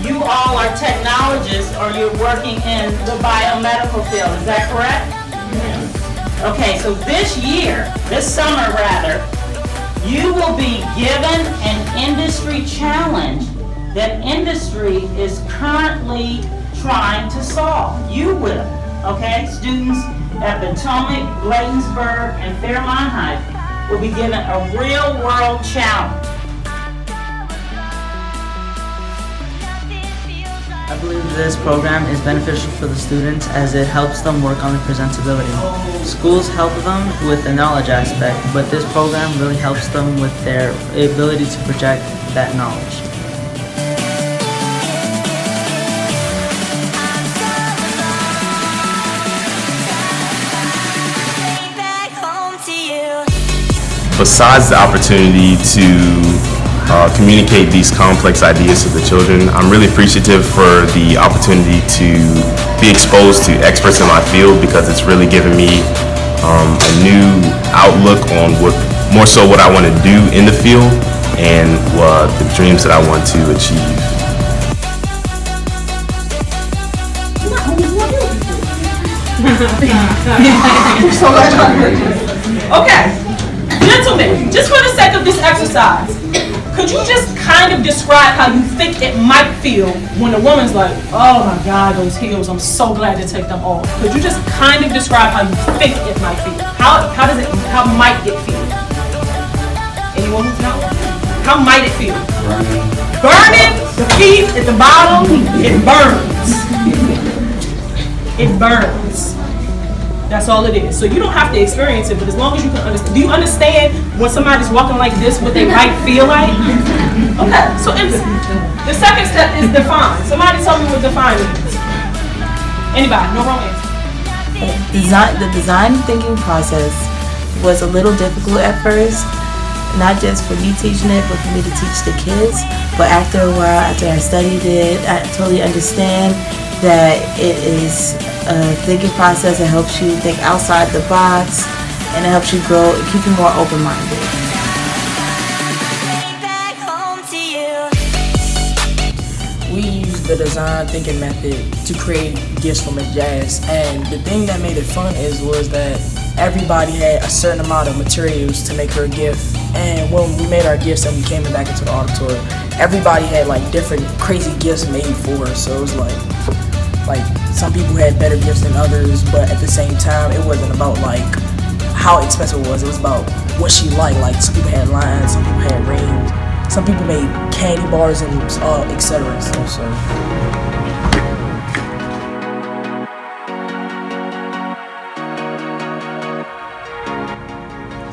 you all are technologists or you're working in the biomedical field, is that correct? Yes. Okay, so this summer rather, you will be given an industry challenge that industry is currently trying to solve. You will, okay? Students at Potomac, Bladensburg, and Fairmont High will be given a real-world challenge. I believe this program is beneficial for the students as it helps them work on their presentability. Schools help them with the knowledge aspect, but this program really helps them with their ability to project that knowledge. Besides the opportunity to communicate these complex ideas to the children, I'm really appreciative for the opportunity to be exposed to experts in my field because it's really given me a new outlook on more so what I want to do in the field and the dreams that I want to achieve. Okay. Gentlemen, just for the sake of this exercise, could you just kind of describe how you think it might feel when a woman's like, oh my God, those heels, I'm so glad to take them off. Could you just kind of describe how you think it might feel? How might it feel? Anyone who's not? How might it feel? Burning the feet at the bottom, it burns. It burns. That's all it is. So you don't have to experience it, but as long as you can understand. Do you understand when somebody's walking like this, what they might feel like? Okay, so the second step is define. Somebody tell me what define means. Anybody? No wrong answer. The design thinking process was a little difficult at first, not just for me teaching it, but for me to teach the kids. But after a while, after I studied it, I totally understand that it is a thinking process that helps you think outside the box and it helps you grow and keep you more open-minded. We use the design thinking method to create gifts for Miss Jazz, and the thing that made it fun was that everybody had a certain amount of materials to make her a gift, and when we made our gifts and we came back into the auditorium, everybody had like different crazy gifts made for her, so it was like some people had better gifts than others, but at the same time it wasn't about like how expensive it was about what she liked. Like some people had lines, some people had rings, some people made candy bars and etc. and stuff.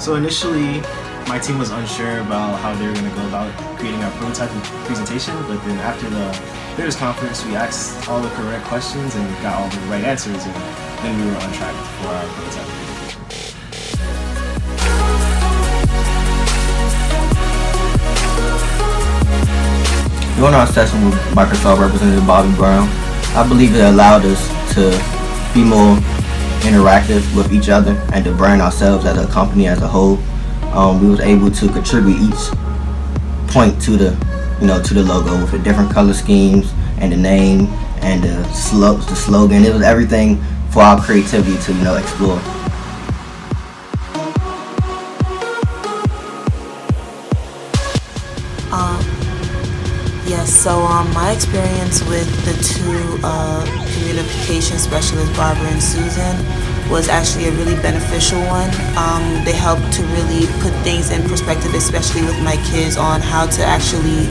So initially my team was unsure about how they were going to go about creating our prototype and presentation, but then after the Leaders Conference, we asked all the correct questions and got all the right answers, and then we were on track for our prototype. During our session with Microsoft Representative Bobby Brown, I believe it allowed us to be more interactive with each other and to brand ourselves as a company as a whole. We was able to contribute each point to the logo with the different color schemes and the name and the slogan. It was everything for our creativity to explore. Yes, so my experience with the two communication specialists, Barbara and Susan, was actually a really beneficial one. They helped to really put things in perspective, especially with my kids, on how to actually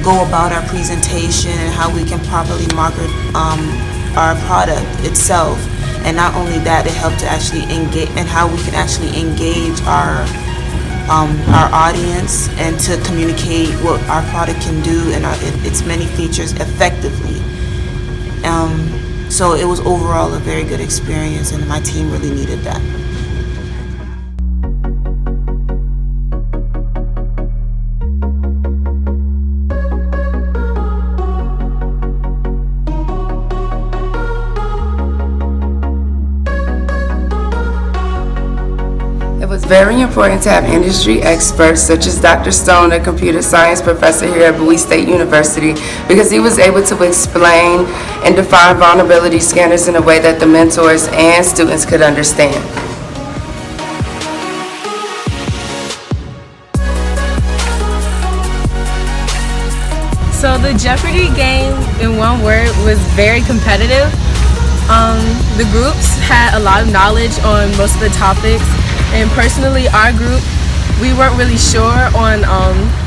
go about our presentation and how we can properly market our product itself. And not only that, it helped to actually engage and how we can actually engage our audience and to communicate what our product can do and its many features effectively. So it was overall a very good experience, and my team really needed that. was very important to have industry experts such as Dr. Stone, a computer science professor here at Bowie State University, because he was able to explain and define vulnerability scanners in a way that the mentors and students could understand. So the Jeopardy game, in one word, was very competitive. The groups had a lot of knowledge on most of the topics, and personally our group, we weren't really sure on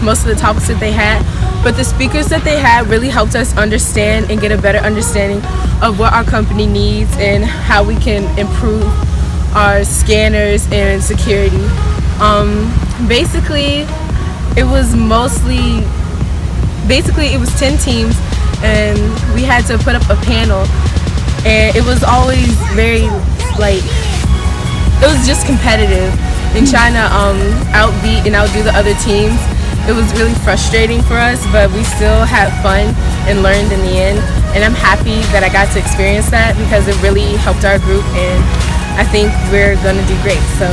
most of the topics that they had, but the speakers that they had really helped us understand and get a better understanding of what our company needs and how we can improve our scanners and security. Basically it was 10 teams, and we had to put up a panel, and it was always very it was just competitive and trying to outbeat and outdo the other teams. It was really frustrating for us, but we still had fun and learned in the end, and I'm happy that I got to experience that because it really helped our group, and I think we're going to do great. So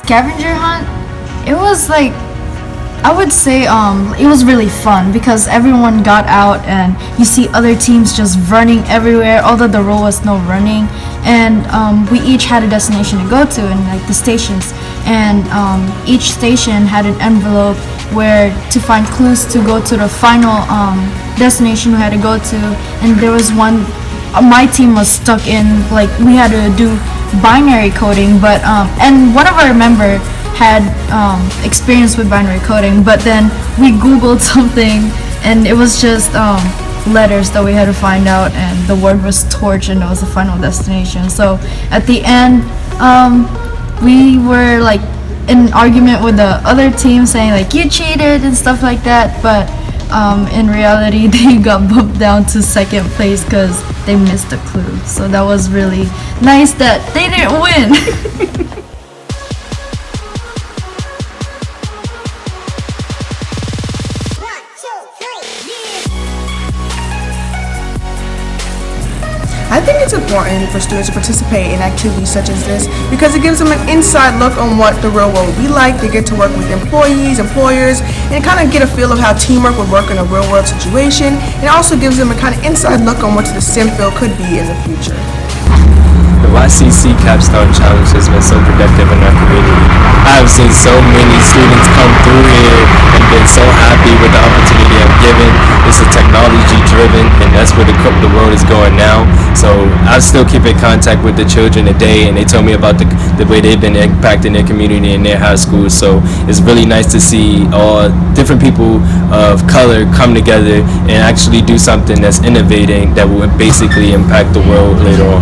scavenger hunt, it was like, I would say it was really fun because everyone got out and you see other teams just running everywhere, although the rule was no running, and we each had a destination to go to, and like the stations, and each station had an envelope where to find clues to go to the final destination we had to go to. And there was one, my team was stuck in, like, we had to do binary coding, but and one of our member had experience with binary coding, but then we googled something and it was just letters that we had to find out, and the word was torch, and that was the final destination. So at the end we were like in an argument with the other team saying like you cheated and stuff like that, but in reality they got bumped down to second place because they missed a clue. So that was really nice that they didn't win. I think it's important for students to participate in activities such as this because it gives them an inside look on what the real world will be like. They get to work with employees, employers, and kind of get a feel of how teamwork would work in a real world situation. And it also gives them a kind of inside look on what the STEM field could be in the future. The YCC Capstone Challenge has been so productive in our community. I have seen so many students come through here and been so happy with the opportunity I'm given. It's a technology driven, and that's where the world is going now. So I still keep in contact with the children today, and they tell me about the way they've been impacting their community and their high schools. So it's really nice to see all different people of color come together and actually do something that's innovating that will basically impact the world later on.